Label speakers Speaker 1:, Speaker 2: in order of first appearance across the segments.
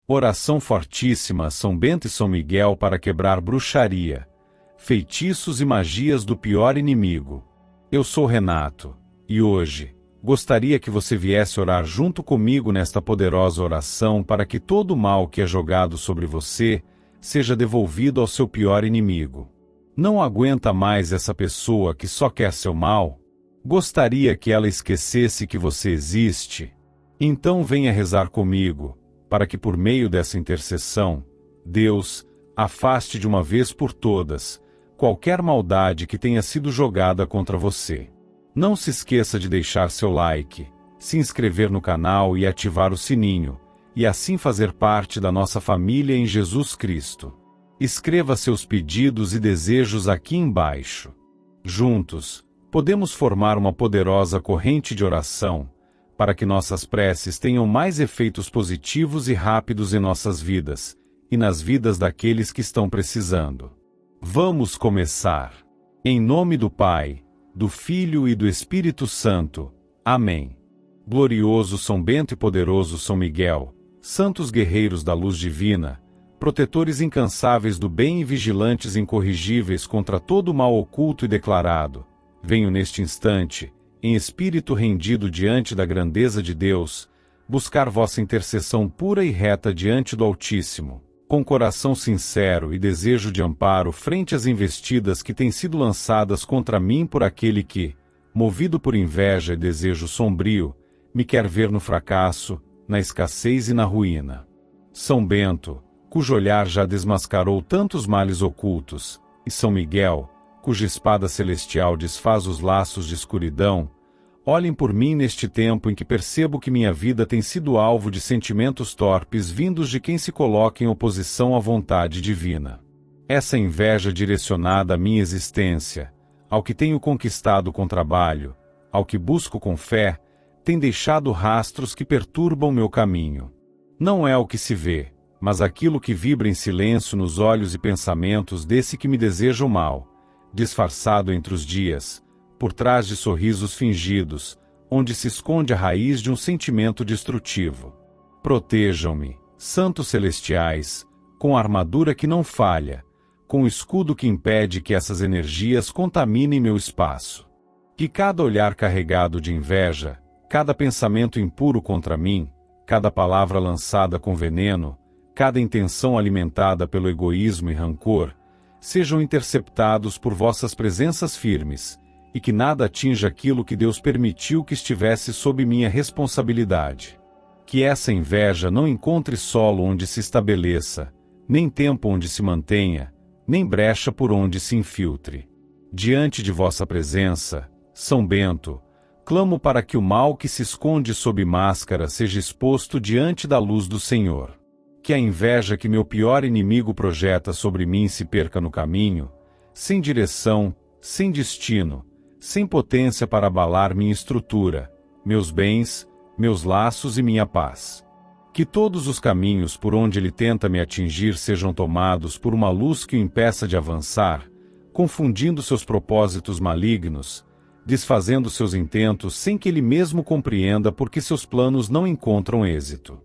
Speaker 1: Oração fortíssima São Bento e São Miguel para quebrar bruxaria, feitiços e magias do pior inimigo. Eu sou Renato, e hoje, gostaria que você viesse orar junto comigo nesta poderosa oração para que todo o mal que é jogado sobre você seja devolvido ao seu pior inimigo. Não aguenta mais essa pessoa que só quer seu mal? Gostaria que ela esquecesse que você existe? Então venha rezar comigo, para que por meio dessa intercessão, Deus afaste de uma vez por todas qualquer maldade que tenha sido jogada contra você. Não se esqueça de deixar seu like, se inscrever no canal e ativar o sininho, e assim fazer parte da nossa família em Jesus Cristo. Escreva seus pedidos e desejos aqui embaixo. Juntos, podemos formar uma poderosa corrente de oração, para que nossas preces tenham mais efeitos positivos e rápidos em nossas vidas, e nas vidas daqueles que estão precisando. Vamos começar. Em nome do Pai, do Filho e do Espírito Santo. Amém. Glorioso São Bento e poderoso São Miguel, santos guerreiros da luz divina, protetores incansáveis do bem e vigilantes incorrigíveis contra todo o mal oculto e declarado, venho neste instante, em espírito rendido diante da grandeza de Deus, buscar vossa intercessão pura e reta diante do Altíssimo, com coração sincero e desejo de amparo frente às investidas que têm sido lançadas contra mim por aquele que, movido por inveja e desejo sombrio, me quer ver no fracasso, na escassez e na ruína. São Bento, cujo olhar já desmascarou tantos males ocultos, e São Miguel, cuja espada celestial desfaz os laços de escuridão, olhem por mim neste tempo em que percebo que minha vida tem sido alvo de sentimentos torpes vindos de quem se coloca em oposição à vontade divina. Essa inveja direcionada à minha existência, ao que tenho conquistado com trabalho, ao que busco com fé, tem deixado rastros que perturbam meu caminho. Não é o que se vê, mas aquilo que vibra em silêncio nos olhos e pensamentos desse que me deseja o mal, disfarçado entre os dias, por trás de sorrisos fingidos, onde se esconde a raiz de um sentimento destrutivo. Protejam-me, santos celestiais, com a armadura que não falha, com o escudo que impede que essas energias contaminem meu espaço. Que cada olhar carregado de inveja, cada pensamento impuro contra mim, cada palavra lançada com veneno, cada intenção alimentada pelo egoísmo e rancor, sejam interceptados por vossas presenças firmes, e que nada atinja aquilo que Deus permitiu que estivesse sob minha responsabilidade. Que essa inveja não encontre solo onde se estabeleça, nem tempo onde se mantenha, nem brecha por onde se infiltre. Diante de vossa presença, São Bento, clamo para que o mal que se esconde sob máscara seja exposto diante da luz do Senhor. Que a inveja que meu pior inimigo projeta sobre mim se perca no caminho, sem direção, sem destino, sem potência para abalar minha estrutura, meus bens, meus laços e minha paz. Que todos os caminhos por onde ele tenta me atingir sejam tomados por uma luz que o impeça de avançar, confundindo seus propósitos malignos, desfazendo seus intentos sem que ele mesmo compreenda porque seus planos não encontram êxito.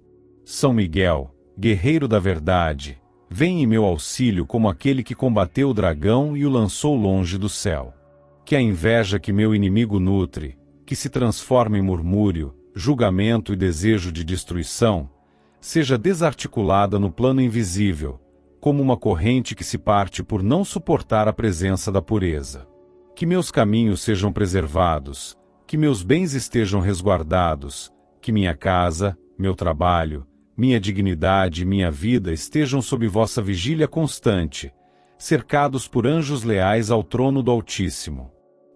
Speaker 1: São Miguel, guerreiro da verdade, vem em meu auxílio como aquele que combateu o dragão e o lançou longe do céu. Que a inveja que meu inimigo nutre, que se transforma em murmúrio, julgamento e desejo de destruição, seja desarticulada no plano invisível, como uma corrente que se parte por não suportar a presença da pureza. Que meus caminhos sejam preservados, que meus bens estejam resguardados, que minha casa, meu trabalho, minha dignidade e minha vida estejam sob vossa vigília constante, cercados por anjos leais ao trono do Altíssimo.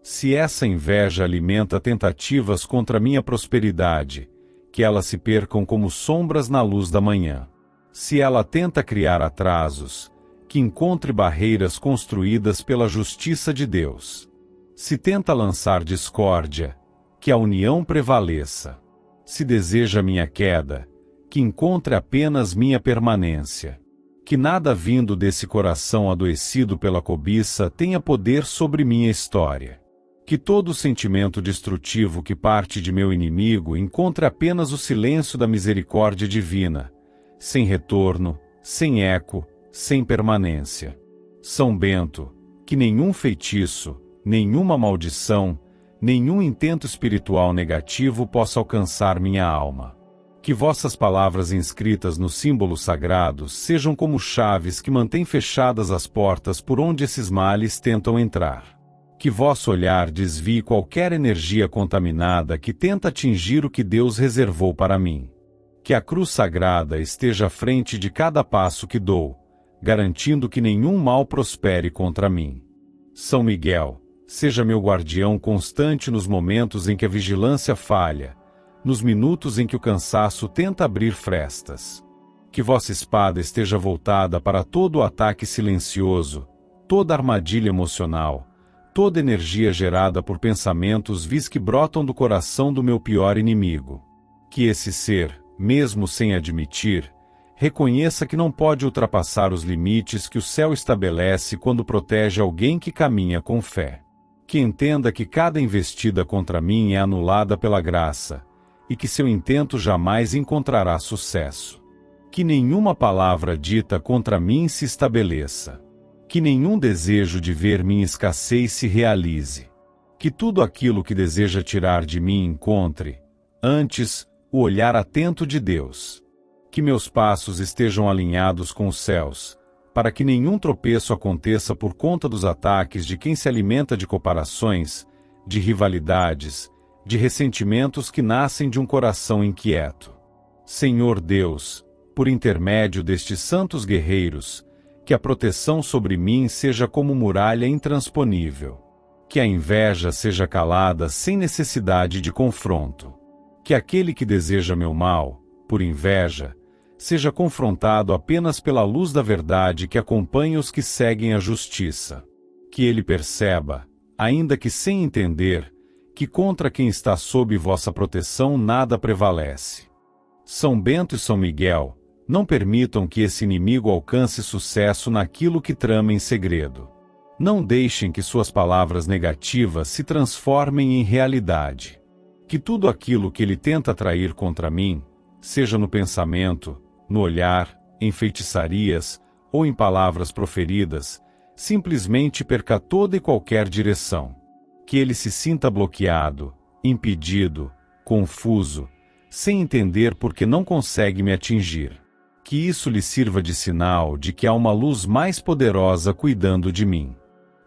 Speaker 1: Se essa inveja alimenta tentativas contra minha prosperidade, que elas se percam como sombras na luz da manhã. Se ela tenta criar atrasos, que encontre barreiras construídas pela justiça de Deus. Se tenta lançar discórdia, que a união prevaleça. Se deseja minha queda, que encontre apenas minha permanência. Que nada vindo desse coração adoecido pela cobiça tenha poder sobre minha história. Que todo sentimento destrutivo que parte de meu inimigo encontre apenas o silêncio da misericórdia divina, sem retorno, sem eco, sem permanência. São Bento, que nenhum feitiço, nenhuma maldição, nenhum intento espiritual negativo possa alcançar minha alma. Que vossas palavras inscritas nos símbolos sagrados sejam como chaves que mantêm fechadas as portas por onde esses males tentam entrar. Que vosso olhar desvie qualquer energia contaminada que tenta atingir o que Deus reservou para mim. Que a cruz sagrada esteja à frente de cada passo que dou, garantindo que nenhum mal prospere contra mim. São Miguel, seja meu guardião constante nos momentos em que a vigilância falha, nos minutos em que o cansaço tenta abrir frestas. Que vossa espada esteja voltada para todo o ataque silencioso, toda armadilha emocional, toda energia gerada por pensamentos vis que brotam do coração do meu pior inimigo. Que esse ser, mesmo sem admitir, reconheça que não pode ultrapassar os limites que o céu estabelece quando protege alguém que caminha com fé. Que entenda que cada investida contra mim é anulada pela graça, e que seu intento jamais encontrará sucesso. Que nenhuma palavra dita contra mim se estabeleça. Que nenhum desejo de ver minha escassez se realize. Que tudo aquilo que deseja tirar de mim encontre, antes, o olhar atento de Deus. Que meus passos estejam alinhados com os céus, para que nenhum tropeço aconteça por conta dos ataques de quem se alimenta de comparações, de rivalidades, de ressentimentos que nascem de um coração inquieto. Senhor Deus, por intermédio destes santos guerreiros, que a proteção sobre mim seja como muralha intransponível. Que a inveja seja calada sem necessidade de confronto. Que aquele que deseja meu mal, por inveja, seja confrontado apenas pela luz da verdade que acompanha os que seguem a justiça. Que ele perceba, ainda que sem entender, que contra quem está sob vossa proteção nada prevalece. São Bento e São Miguel, não permitam que esse inimigo alcance sucesso naquilo que trama em segredo. Não deixem que suas palavras negativas se transformem em realidade. Que tudo aquilo que ele tenta atrair contra mim, seja no pensamento, no olhar, em feitiçarias ou em palavras proferidas, simplesmente perca toda e qualquer direção. Que ele se sinta bloqueado, impedido, confuso, sem entender por que não consegue me atingir. Que isso lhe sirva de sinal de que há uma luz mais poderosa cuidando de mim.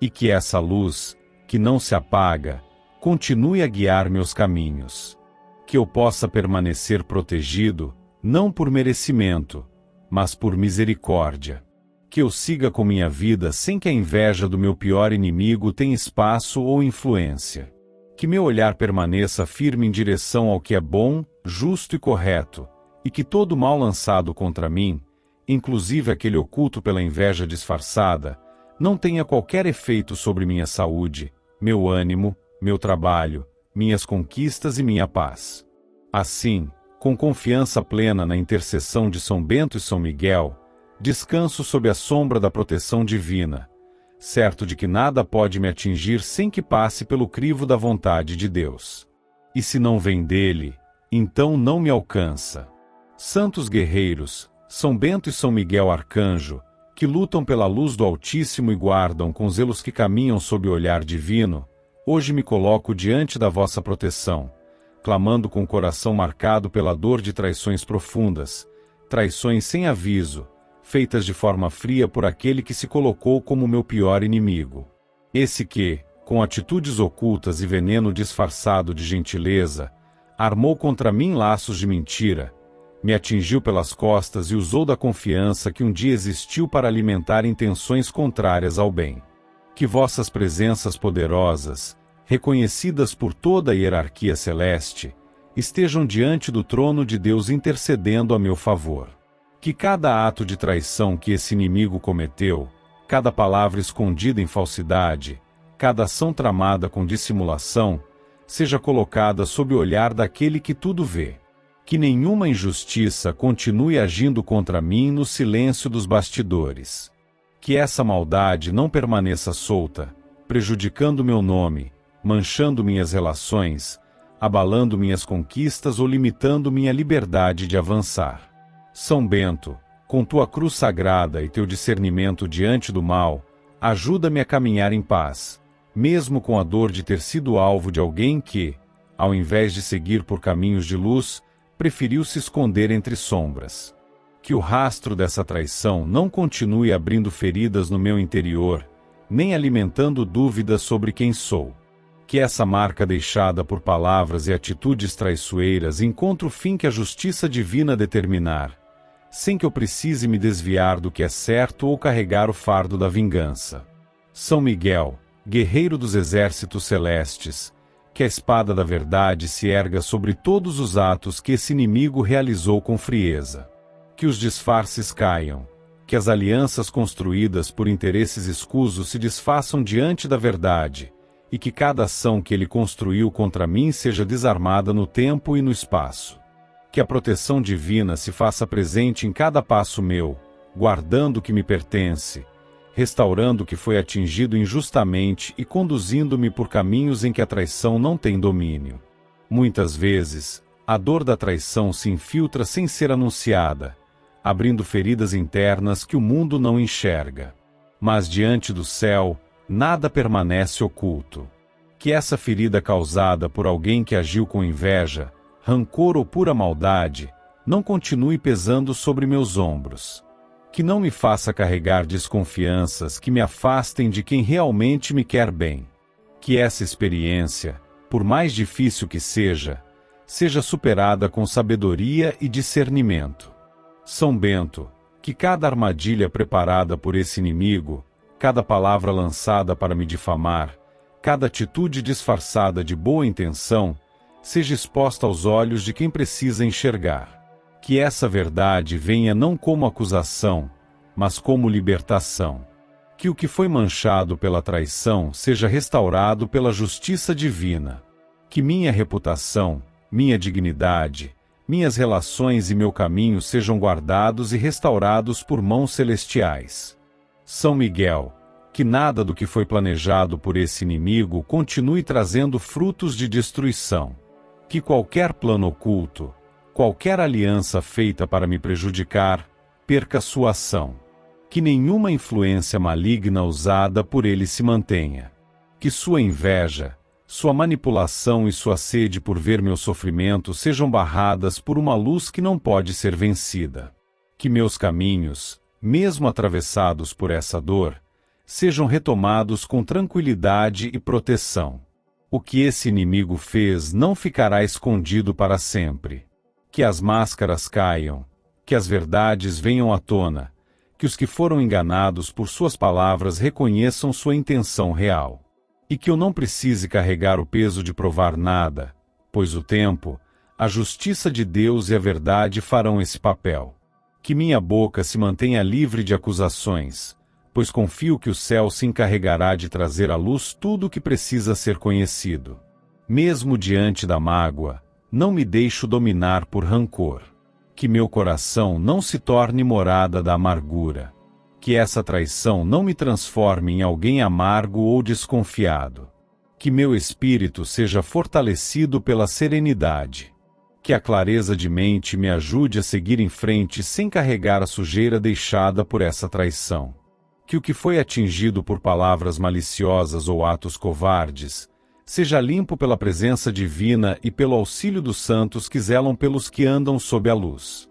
Speaker 1: E que essa luz, que não se apaga, continue a guiar meus caminhos. Que eu possa permanecer protegido, não por merecimento, mas por misericórdia. Que eu siga com minha vida sem que a inveja do meu pior inimigo tenha espaço ou influência. Que meu olhar permaneça firme em direção ao que é bom, justo e correto, e que todo mal lançado contra mim, inclusive aquele oculto pela inveja disfarçada, não tenha qualquer efeito sobre minha saúde, meu ânimo, meu trabalho, minhas conquistas e minha paz. Assim, com confiança plena na intercessão de São Bento e São Miguel, descanso sob a sombra da proteção divina, certo de que nada pode me atingir sem que passe pelo crivo da vontade de Deus. E se não vem dele, então não me alcança. Santos guerreiros, São Bento e São Miguel Arcanjo, que lutam pela luz do Altíssimo e guardam com zelos que caminham sob o olhar divino, hoje me coloco diante da vossa proteção, clamando com o coração marcado pela dor de traições profundas, traições sem aviso, feitas de forma fria por aquele que se colocou como meu pior inimigo. Esse que, com atitudes ocultas e veneno disfarçado de gentileza, armou contra mim laços de mentira, me atingiu pelas costas e usou da confiança que um dia existiu para alimentar intenções contrárias ao bem. Que vossas presenças poderosas, reconhecidas por toda a hierarquia celeste, estejam diante do trono de Deus intercedendo a meu favor. Que cada ato de traição que esse inimigo cometeu, cada palavra escondida em falsidade, cada ação tramada com dissimulação, seja colocada sob o olhar daquele que tudo vê. Que nenhuma injustiça continue agindo contra mim no silêncio dos bastidores. Que essa maldade não permaneça solta, prejudicando meu nome, manchando minhas relações, abalando minhas conquistas ou limitando minha liberdade de avançar. São Bento, com tua cruz sagrada e teu discernimento diante do mal, ajuda-me a caminhar em paz, mesmo com a dor de ter sido alvo de alguém que, ao invés de seguir por caminhos de luz, preferiu se esconder entre sombras. Que o rastro dessa traição não continue abrindo feridas no meu interior, nem alimentando dúvidas sobre quem sou. Que essa marca deixada por palavras e atitudes traiçoeiras encontre o fim que a justiça divina determinar, sem que eu precise me desviar do que é certo ou carregar o fardo da vingança. São Miguel, guerreiro dos exércitos celestes, que a espada da verdade se erga sobre todos os atos que esse inimigo realizou com frieza. Que os disfarces caiam, que as alianças construídas por interesses escusos se desfaçam diante da verdade, e que cada ação que ele construiu contra mim seja desarmada no tempo e no espaço. Que a proteção divina se faça presente em cada passo meu, guardando o que me pertence, restaurando o que foi atingido injustamente e conduzindo-me por caminhos em que a traição não tem domínio. Muitas vezes, a dor da traição se infiltra sem ser anunciada, abrindo feridas internas que o mundo não enxerga. Mas diante do céu, nada permanece oculto. Que essa ferida causada por alguém que agiu com inveja, rancor ou pura maldade, não continue pesando sobre meus ombros. Que não me faça carregar desconfianças que me afastem de quem realmente me quer bem. Que essa experiência, por mais difícil que seja superada com sabedoria e discernimento. São Bento, que cada armadilha preparada por esse inimigo, cada palavra lançada para me difamar, cada atitude disfarçada de boa intenção, seja exposta aos olhos de quem precisa enxergar. Que essa verdade venha não como acusação, mas como libertação. Que o que foi manchado pela traição seja restaurado pela justiça divina. Que minha reputação, minha dignidade, minhas relações e meu caminho sejam guardados e restaurados por mãos celestiais. São Miguel, que nada do que foi planejado por esse inimigo continue trazendo frutos de destruição. Que qualquer plano oculto, qualquer aliança feita para me prejudicar, perca sua ação. Que nenhuma influência maligna usada por ele se mantenha. Que sua inveja, sua manipulação e sua sede por ver meu sofrimento sejam barradas por uma luz que não pode ser vencida. Que meus caminhos, mesmo atravessados por essa dor, sejam retomados com tranquilidade e proteção. O que esse inimigo fez não ficará escondido para sempre. Que as máscaras caiam, que as verdades venham à tona, que os que foram enganados por suas palavras reconheçam sua intenção real. E que eu não precise carregar o peso de provar nada, pois o tempo, a justiça de Deus e a verdade farão esse papel. Que minha boca se mantenha livre de acusações, pois confio que o céu se encarregará de trazer à luz tudo o que precisa ser conhecido. Mesmo diante da mágoa, não me deixo dominar por rancor. Que meu coração não se torne morada da amargura. Que essa traição não me transforme em alguém amargo ou desconfiado. Que meu espírito seja fortalecido pela serenidade. Que a clareza de mente me ajude a seguir em frente sem carregar a sujeira deixada por essa traição. Que o que foi atingido por palavras maliciosas ou atos covardes, seja limpo pela presença divina e pelo auxílio dos santos que zelam pelos que andam sob a luz.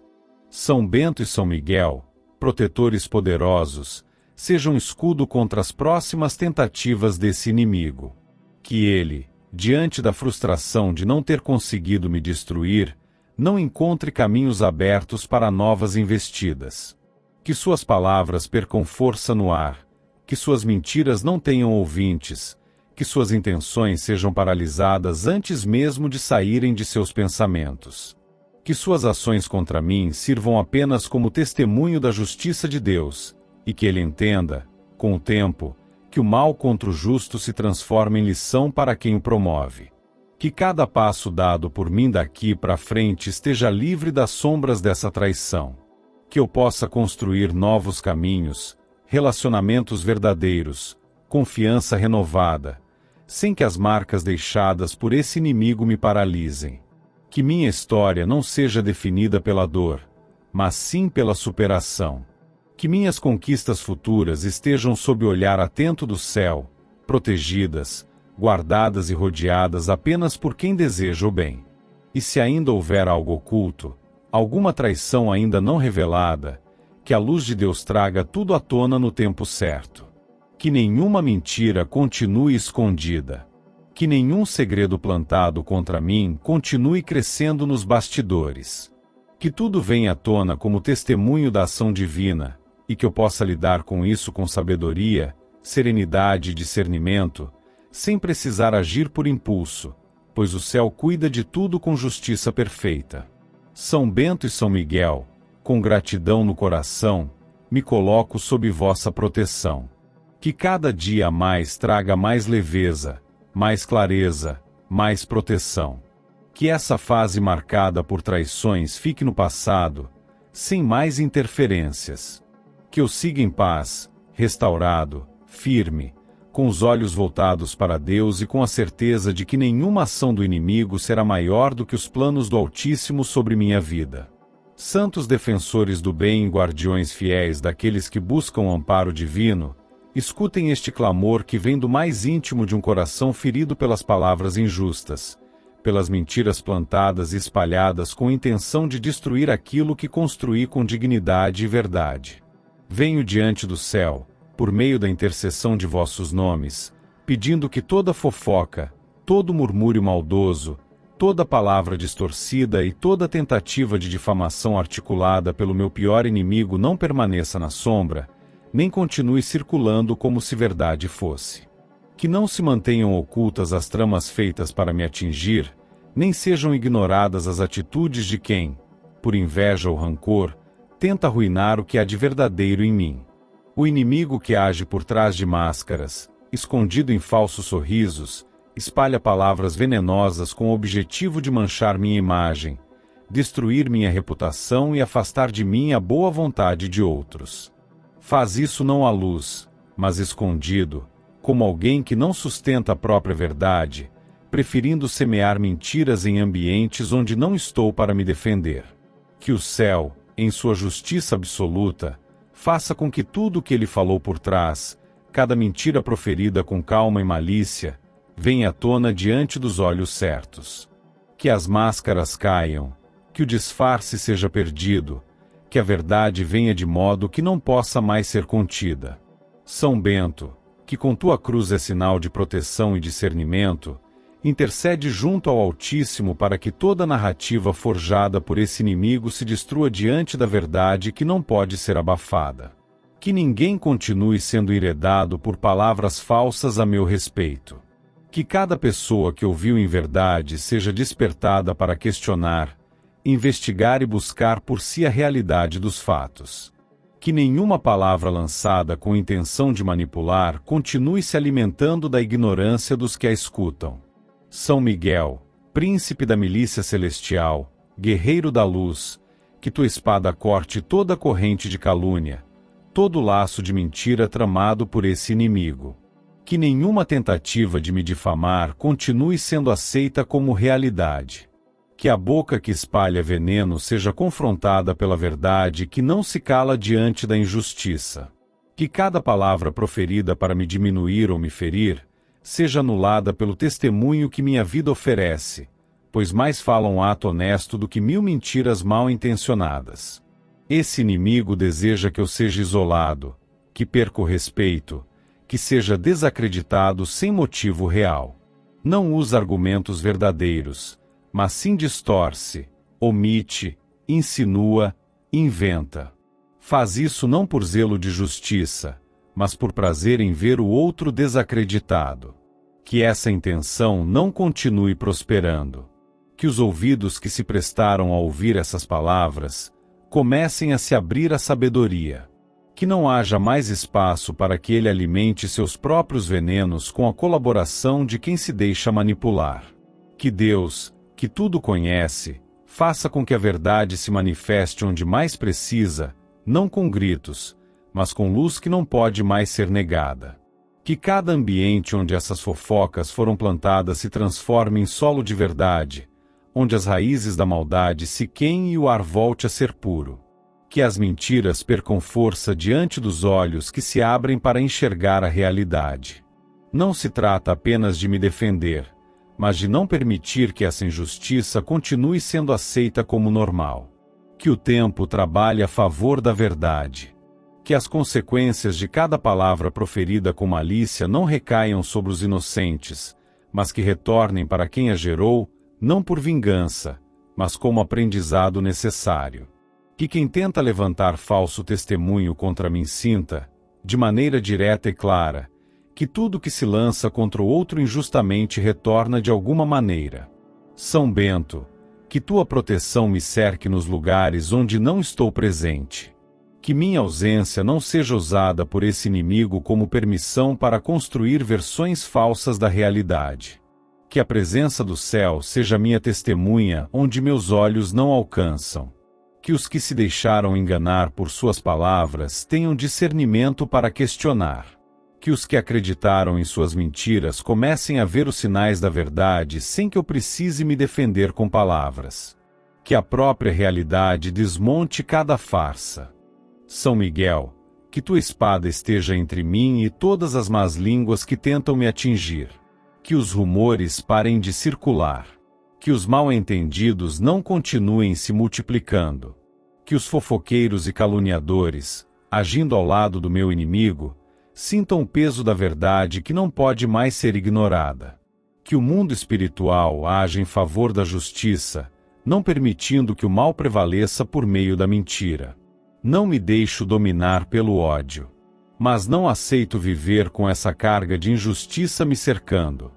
Speaker 1: São Bento e São Miguel, protetores poderosos, sejam escudo contra as próximas tentativas desse inimigo. Que ele, diante da frustração de não ter conseguido me destruir, não encontre caminhos abertos para novas investidas. Que suas palavras percam força no ar, que suas mentiras não tenham ouvintes, que suas intenções sejam paralisadas antes mesmo de saírem de seus pensamentos. Que suas ações contra mim sirvam apenas como testemunho da justiça de Deus, e que ele entenda, com o tempo, que o mal contra o justo se transforma em lição para quem o promove. Que cada passo dado por mim daqui para frente esteja livre das sombras dessa traição. Que eu possa construir novos caminhos, relacionamentos verdadeiros, confiança renovada, sem que as marcas deixadas por esse inimigo me paralisem. Que minha história não seja definida pela dor, mas sim pela superação. Que minhas conquistas futuras estejam sob o olhar atento do céu, protegidas, guardadas e rodeadas apenas por quem deseja o bem. E se ainda houver algo oculto, alguma traição ainda não revelada, que a luz de Deus traga tudo à tona no tempo certo. Que nenhuma mentira continue escondida. Que nenhum segredo plantado contra mim continue crescendo nos bastidores. Que tudo venha à tona como testemunho da ação divina, e que eu possa lidar com isso com sabedoria, serenidade e discernimento, sem precisar agir por impulso, pois o céu cuida de tudo com justiça perfeita. São Bento e São Miguel, com gratidão no coração, me coloco sob vossa proteção. Que cada dia mais traga mais leveza, mais clareza, mais proteção. Que essa fase marcada por traições fique no passado, sem mais interferências. Que eu siga em paz, restaurado, firme, com os olhos voltados para Deus e com a certeza de que nenhuma ação do inimigo será maior do que os planos do Altíssimo sobre minha vida. Santos defensores do bem e guardiões fiéis daqueles que buscam o amparo divino, escutem este clamor que vem do mais íntimo de um coração ferido pelas palavras injustas, pelas mentiras plantadas e espalhadas com intenção de destruir aquilo que construí com dignidade e verdade. Venho diante do céu, por meio da intercessão de vossos nomes, pedindo que toda fofoca, todo murmúrio maldoso, toda palavra distorcida e toda tentativa de difamação articulada pelo meu pior inimigo não permaneça na sombra, nem continue circulando como se verdade fosse. Que não se mantenham ocultas as tramas feitas para me atingir, nem sejam ignoradas as atitudes de quem, por inveja ou rancor, tenta arruinar o que há de verdadeiro em mim. O inimigo que age por trás de máscaras, escondido em falsos sorrisos, espalha palavras venenosas com o objetivo de manchar minha imagem, destruir minha reputação e afastar de mim a boa vontade de outros. Faz isso não à luz, mas escondido, como alguém que não sustenta a própria verdade, preferindo semear mentiras em ambientes onde não estou para me defender. Que o céu, em sua justiça absoluta, faça com que tudo o que ele falou por trás, cada mentira proferida com calma e malícia, venha à tona diante dos olhos certos. Que as máscaras caiam, que o disfarce seja perdido, que a verdade venha de modo que não possa mais ser contida. São Bento, que com tua cruz é sinal de proteção e discernimento, intercede junto ao Altíssimo para que toda narrativa forjada por esse inimigo se destrua diante da verdade que não pode ser abafada. Que ninguém continue sendo enredado por palavras falsas a meu respeito. Que cada pessoa que ouviu em verdade seja despertada para questionar, investigar e buscar por si a realidade dos fatos. Que nenhuma palavra lançada com intenção de manipular continue se alimentando da ignorância dos que a escutam. São Miguel, príncipe da milícia celestial, guerreiro da luz, que tua espada corte toda a corrente de calúnia, todo laço de mentira tramado por esse inimigo. Que nenhuma tentativa de me difamar continue sendo aceita como realidade. Que a boca que espalha veneno seja confrontada pela verdade que não se cala diante da injustiça. Que cada palavra proferida para me diminuir ou me ferir, seja anulada pelo testemunho que minha vida oferece, pois mais fala um ato honesto do que 1000 mentiras mal intencionadas. Esse inimigo deseja que eu seja isolado, que perca o respeito, que seja desacreditado sem motivo real. Não usa argumentos verdadeiros, mas sim distorce, omite, insinua, inventa. Faz isso não por zelo de justiça, mas por prazer em ver o outro desacreditado. Que essa intenção não continue prosperando. Que os ouvidos que se prestaram a ouvir essas palavras comecem a se abrir à sabedoria. Que não haja mais espaço para que ele alimente seus próprios venenos com a colaboração de quem se deixa manipular. Que Deus, que tudo conhece, faça com que a verdade se manifeste onde mais precisa, não com gritos, mas com luz que não pode mais ser negada. Que cada ambiente onde essas fofocas foram plantadas se transforme em solo de verdade, onde as raízes da maldade se queiem e o ar volte a ser puro. Que as mentiras percam força diante dos olhos que se abrem para enxergar a realidade. Não se trata apenas de me defender, mas de não permitir que essa injustiça continue sendo aceita como normal. Que o tempo trabalhe a favor da verdade. Que as consequências de cada palavra proferida com malícia não recaiam sobre os inocentes, mas que retornem para quem a gerou, não por vingança, mas como aprendizado necessário. Que quem tenta levantar falso testemunho contra mim sinta, de maneira direta e clara, que tudo que se lança contra o outro injustamente retorna de alguma maneira. São Bento, que tua proteção me cerque nos lugares onde não estou presente. Que minha ausência não seja usada por esse inimigo como permissão para construir versões falsas da realidade. Que a presença do céu seja minha testemunha onde meus olhos não alcançam. Que os que se deixaram enganar por suas palavras tenham discernimento para questionar. Que os que acreditaram em suas mentiras comecem a ver os sinais da verdade sem que eu precise me defender com palavras. Que a própria realidade desmonte cada farsa. São Miguel, que tua espada esteja entre mim e todas as más línguas que tentam me atingir. Que os rumores parem de circular. Que os mal-entendidos não continuem se multiplicando. Que os fofoqueiros e caluniadores, agindo ao lado do meu inimigo, sintam o peso da verdade que não pode mais ser ignorada. Que o mundo espiritual haja em favor da justiça, não permitindo que o mal prevaleça por meio da mentira. Não me deixo dominar pelo ódio. Mas não aceito viver com essa carga de injustiça me cercando.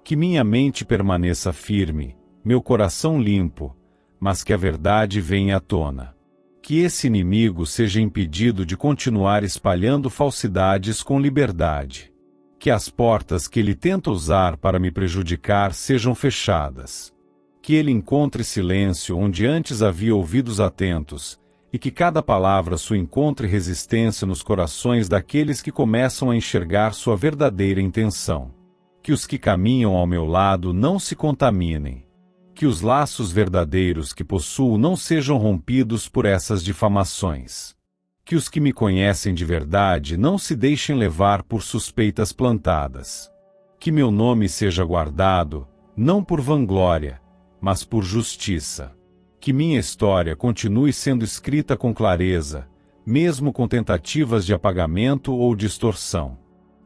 Speaker 1: Que minha mente permaneça firme, meu coração limpo, mas que a verdade venha à tona. Que esse inimigo seja impedido de continuar espalhando falsidades com liberdade. Que as portas que ele tenta usar para me prejudicar sejam fechadas. Que ele encontre silêncio onde antes havia ouvidos atentos, e que cada palavra sua encontre resistência nos corações daqueles que começam a enxergar sua verdadeira intenção. Que os que caminham ao meu lado não se contaminem. Que os laços verdadeiros que possuo não sejam rompidos por essas difamações. Que os que me conhecem de verdade não se deixem levar por suspeitas plantadas. Que meu nome seja guardado, não por vanglória, mas por justiça. Que minha história continue sendo escrita com clareza, mesmo com tentativas de apagamento ou distorção.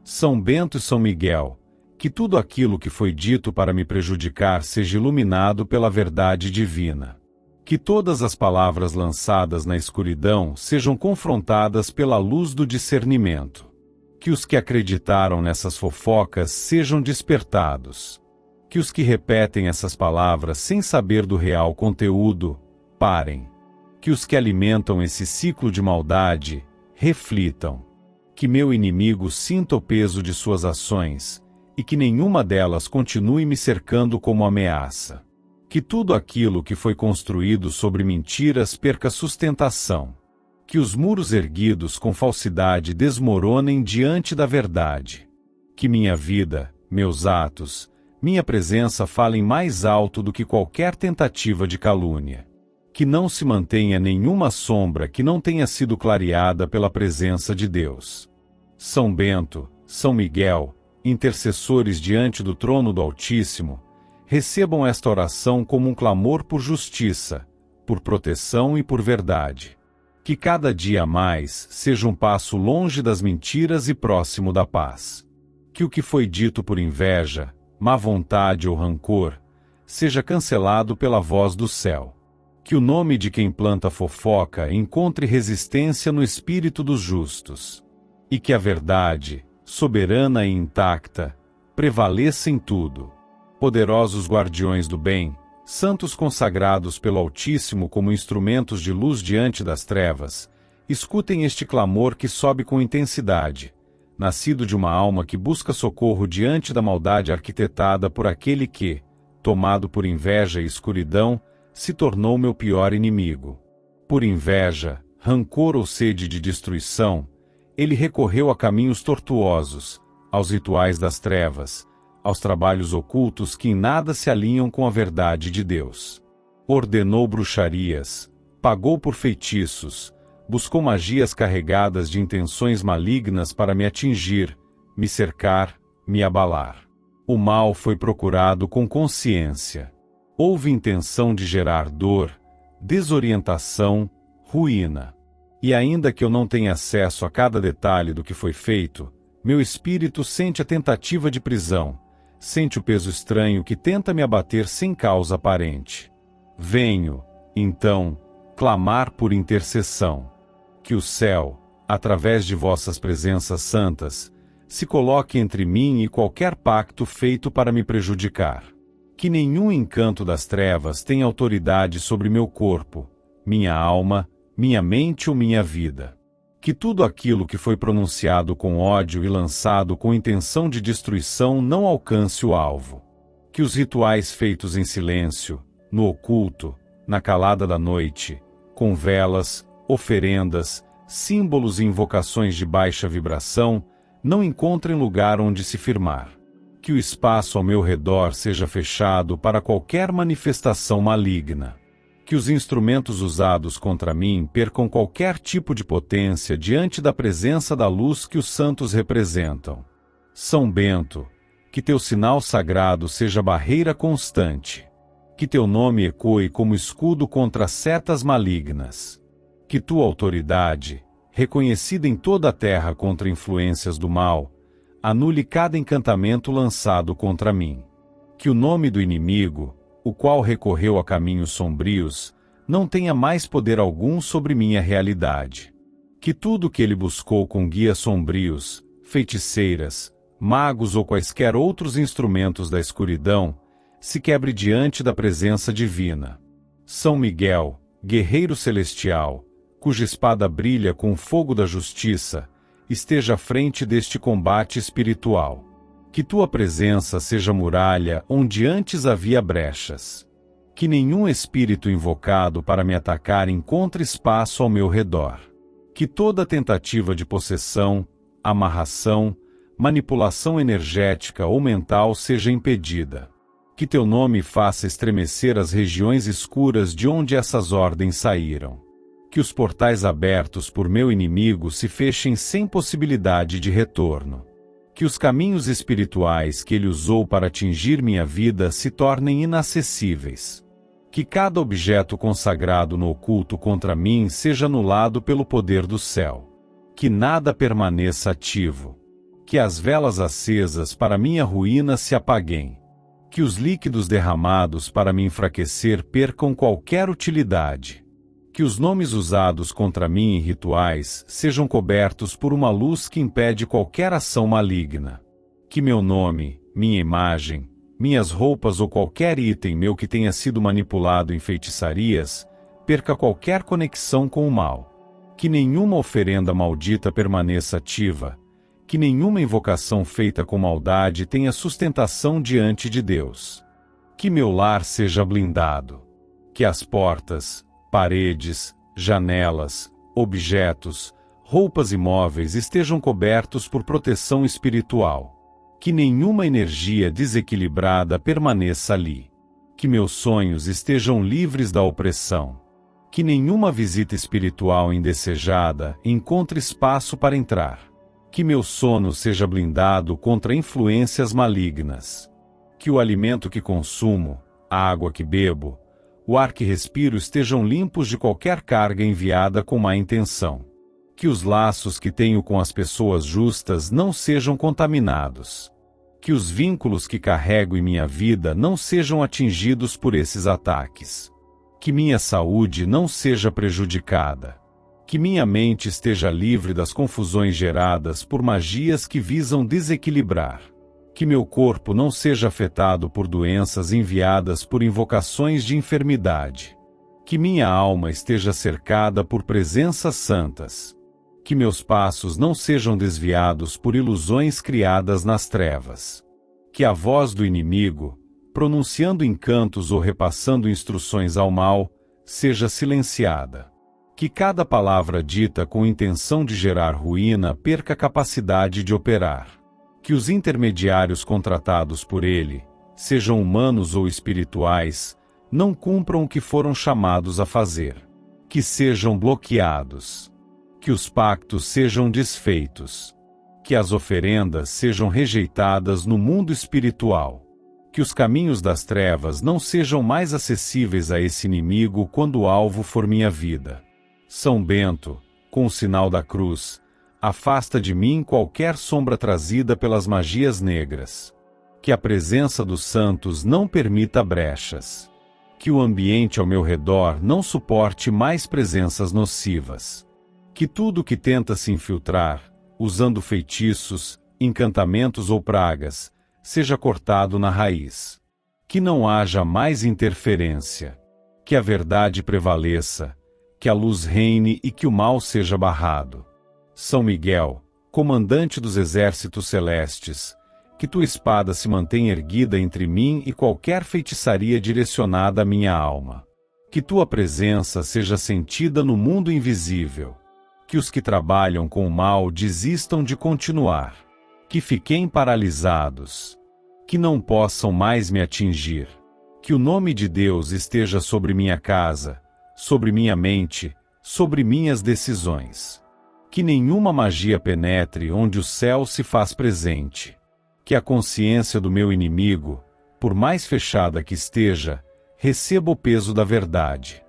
Speaker 1: São Bento e São Miguel, que tudo aquilo que foi dito para me prejudicar seja iluminado pela verdade divina. Que todas as palavras lançadas na escuridão sejam confrontadas pela luz do discernimento. Que os que acreditaram nessas fofocas sejam despertados. Que os que repetem essas palavras sem saber do real conteúdo, parem. Que os que alimentam esse ciclo de maldade, reflitam. Que meu inimigo sinta o peso de suas ações, e que nenhuma delas continue me cercando como ameaça. Que tudo aquilo que foi construído sobre mentiras perca sustentação. Que os muros erguidos com falsidade desmoronem diante da verdade. Que minha vida, meus atos, minha presença falem mais alto do que qualquer tentativa de calúnia. Que não se mantenha nenhuma sombra que não tenha sido clareada pela presença de Deus. São Bento, São Miguel, intercessores diante do trono do Altíssimo, recebam esta oração como um clamor por justiça, por proteção e por verdade. Que cada dia mais seja um passo longe das mentiras e próximo da paz. Que o que foi dito por inveja, má vontade ou rancor, seja cancelado pela voz do céu. Que o nome de quem planta fofoca encontre resistência no espírito dos justos. E que a verdade, soberana e intacta, prevaleça em tudo. Poderosos guardiões do bem, santos consagrados pelo Altíssimo como instrumentos de luz diante das trevas, escutem este clamor que sobe com intensidade, nascido de uma alma que busca socorro diante da maldade arquitetada por aquele que, tomado por inveja e escuridão, se tornou meu pior inimigo. Por inveja, rancor ou sede de destruição, ele recorreu a caminhos tortuosos, aos rituais das trevas, aos trabalhos ocultos que em nada se alinham com a verdade de Deus. Ordenou bruxarias, pagou por feitiços, buscou magias carregadas de intenções malignas para me atingir, me cercar, me abalar. O mal foi procurado com consciência. Houve intenção de gerar dor, desorientação, ruína. E ainda que eu não tenha acesso a cada detalhe do que foi feito, meu espírito sente a tentativa de prisão, sente o peso estranho que tenta me abater sem causa aparente. Venho, então, clamar por intercessão. Que o céu, através de vossas presenças santas, se coloque entre mim e qualquer pacto feito para me prejudicar. Que nenhum encanto das trevas tenha autoridade sobre meu corpo, minha alma, minha mente ou minha vida. Que tudo aquilo que foi pronunciado com ódio e lançado com intenção de destruição não alcance o alvo. Que os rituais feitos em silêncio, no oculto, na calada da noite, com velas, oferendas, símbolos e invocações de baixa vibração, não encontrem lugar onde se firmar. Que o espaço ao meu redor seja fechado para qualquer manifestação maligna. Que os instrumentos usados contra mim percam qualquer tipo de potência diante da presença da luz que os santos representam. São Bento, que teu sinal sagrado seja barreira constante. Que teu nome ecoe como escudo contra setas malignas. Que tua autoridade, reconhecida em toda a terra contra influências do mal, anule cada encantamento lançado contra mim. Que o nome do inimigo, o qual recorreu a caminhos sombrios, não tenha mais poder algum sobre minha realidade. Que tudo que ele buscou com guias sombrios, feiticeiras, magos ou quaisquer outros instrumentos da escuridão, se quebre diante da presença divina. São Miguel, guerreiro celestial, cuja espada brilha com o fogo da justiça, esteja à frente deste combate espiritual. Que tua presença seja muralha onde antes havia brechas. Que nenhum espírito invocado para me atacar encontre espaço ao meu redor. Que toda tentativa de possessão, amarração, manipulação energética ou mental seja impedida. Que teu nome faça estremecer as regiões escuras de onde essas ordens saíram. Que os portais abertos por meu inimigo se fechem sem possibilidade de retorno. Que os caminhos espirituais que ele usou para atingir minha vida se tornem inacessíveis. Que cada objeto consagrado no oculto contra mim seja anulado pelo poder do céu. Que nada permaneça ativo. Que as velas acesas para minha ruína se apaguem. Que os líquidos derramados para me enfraquecer percam qualquer utilidade. Que os nomes usados contra mim em rituais sejam cobertos por uma luz que impede qualquer ação maligna. Que meu nome, minha imagem, minhas roupas ou qualquer item meu que tenha sido manipulado em feitiçarias, perca qualquer conexão com o mal. Que nenhuma oferenda maldita permaneça ativa. Que nenhuma invocação feita com maldade tenha sustentação diante de Deus. Que meu lar seja blindado. Que as portas, paredes, janelas, objetos, roupas e móveis estejam cobertos por proteção espiritual. Que nenhuma energia desequilibrada permaneça ali. Que meus sonhos estejam livres da opressão. Que nenhuma visita espiritual indesejada encontre espaço para entrar. Que meu sono seja blindado contra influências malignas. Que o alimento que consumo, a água que bebo, o ar que respiro estejam limpos de qualquer carga enviada com má intenção. Que os laços que tenho com as pessoas justas não sejam contaminados. Que os vínculos que carrego em minha vida não sejam atingidos por esses ataques. Que minha saúde não seja prejudicada. Que minha mente esteja livre das confusões geradas por magias que visam desequilibrar. Que meu corpo não seja afetado por doenças enviadas por invocações de enfermidade. Que minha alma esteja cercada por presenças santas. Que meus passos não sejam desviados por ilusões criadas nas trevas. Que a voz do inimigo, pronunciando encantos ou repassando instruções ao mal, seja silenciada. Que cada palavra dita com intenção de gerar ruína perca a capacidade de operar. Que os intermediários contratados por ele, sejam humanos ou espirituais, não cumpram o que foram chamados a fazer. Que sejam bloqueados. Que os pactos sejam desfeitos. Que as oferendas sejam rejeitadas no mundo espiritual. Que os caminhos das trevas não sejam mais acessíveis a esse inimigo quando o alvo for minha vida. São Bento, com o sinal da cruz, afasta de mim qualquer sombra trazida pelas magias negras. Que a presença dos santos não permita brechas. Que o ambiente ao meu redor não suporte mais presenças nocivas. Que tudo que tenta se infiltrar, usando feitiços, encantamentos ou pragas, seja cortado na raiz. Que não haja mais interferência. Que a verdade prevaleça, que a luz reine e que o mal seja barrado. São Miguel, comandante dos exércitos celestes, que tua espada se mantenha erguida entre mim e qualquer feitiçaria direcionada à minha alma. Que tua presença seja sentida no mundo invisível. Que os que trabalham com o mal desistam de continuar. Que fiquem paralisados. Que não possam mais me atingir. Que o nome de Deus esteja sobre minha casa, sobre minha mente, sobre minhas decisões. Que nenhuma magia penetre onde o céu se faz presente. Que a consciência do meu inimigo, por mais fechada que esteja, receba o peso da verdade.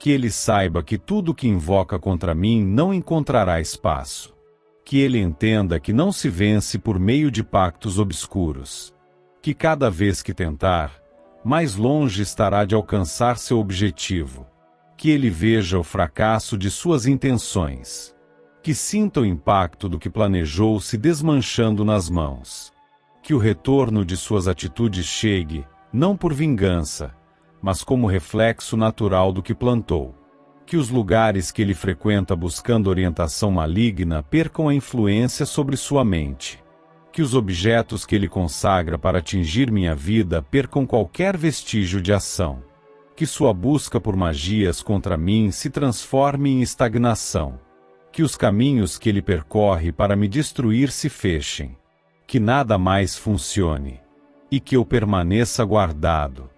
Speaker 1: Que ele saiba que tudo que invoca contra mim não encontrará espaço. Que ele entenda que não se vence por meio de pactos obscuros. Que cada vez que tentar, mais longe estará de alcançar seu objetivo. Que ele veja o fracasso de suas intenções. Que sinta o impacto do que planejou se desmanchando nas mãos. Que o retorno de suas atitudes chegue, não por vingança, mas como reflexo natural do que plantou. Que os lugares que ele frequenta buscando orientação maligna percam a influência sobre sua mente. Que os objetos que ele consagra para atingir minha vida percam qualquer vestígio de ação. Que sua busca por magias contra mim se transforme em estagnação. Que os caminhos que ele percorre para me destruir se fechem. Que nada mais funcione. E que eu permaneça guardado.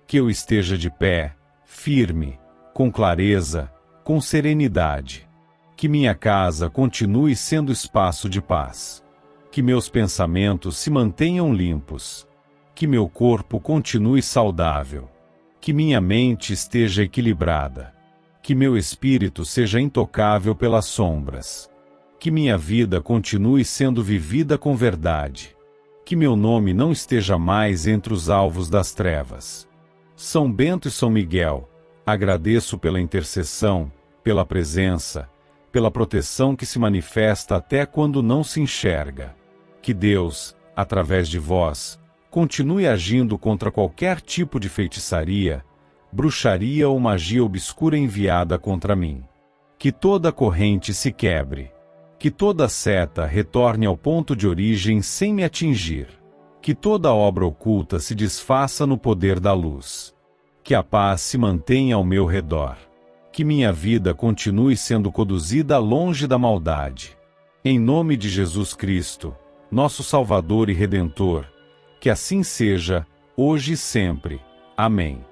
Speaker 1: Que eu esteja de pé, firme, com clareza, com serenidade. Que minha casa continue sendo espaço de paz. Que meus pensamentos se mantenham limpos. Que meu corpo continue saudável. Que minha mente esteja equilibrada. Que meu espírito seja intocável pelas sombras. Que minha vida continue sendo vivida com verdade. Que meu nome não esteja mais entre os alvos das trevas. São Bento e São Miguel, agradeço pela intercessão, pela presença, pela proteção que se manifesta até quando não se enxerga. Que Deus, através de vós, continue agindo contra qualquer tipo de feitiçaria, bruxaria ou magia obscura enviada contra mim. Que toda corrente se quebre. Que toda seta retorne ao ponto de origem sem me atingir. Que toda obra oculta se desfaça no poder da luz. Que a paz se mantenha ao meu redor. Que minha vida continue sendo conduzida longe da maldade. Em nome de Jesus Cristo, nosso Salvador e Redentor, que assim seja, hoje e sempre. Amém.